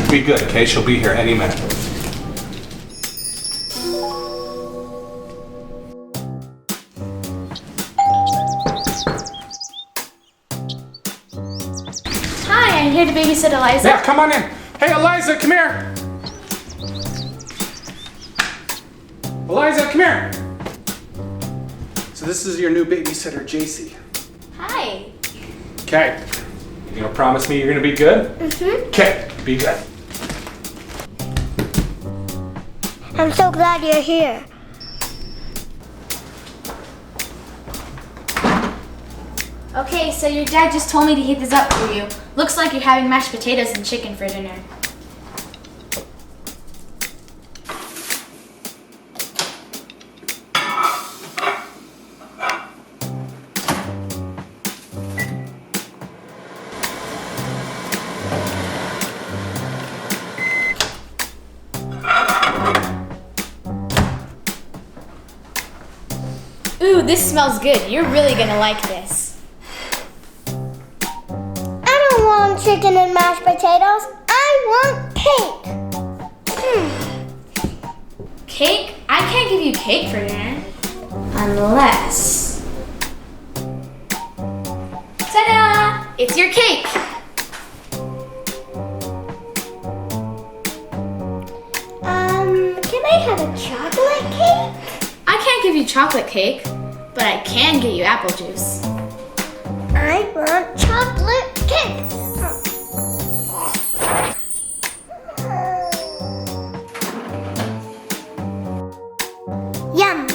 Be good, okay? She'll be here any minute. Hi, I'm here to babysit Eliza. Yeah, come on in. Hey, Eliza, come here. Eliza, come here. So this is your new babysitter, JC. Hi. Okay. You gonna promise me you're gonna be good? Mm-hmm. Okay, be good. I'm so glad you're here. Okay, so your dad just told me to heat this up for you. Looks like you're having mashed potatoes and chicken for dinner. Ooh, this smells good. You're really gonna like this. I don't want chicken and mashed potatoes. I want cake. Cake? I can't give you cake for dinner. Unless... Ta-da! It's your cake! Can I have a chocolate cake? I can't give you chocolate cake, but I can get you apple juice. I want chocolate cake. Yum.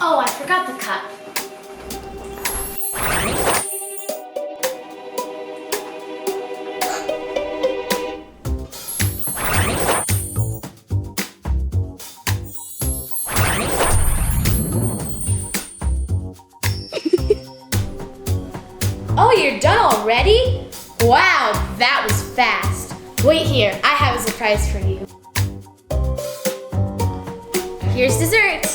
Oh, I forgot the cup. Oh, you're done already? Wow, that was fast. Wait here, I have a surprise for you. Here's dessert.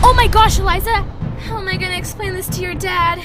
Oh my gosh, Eliza! How am I gonna explain this to your dad?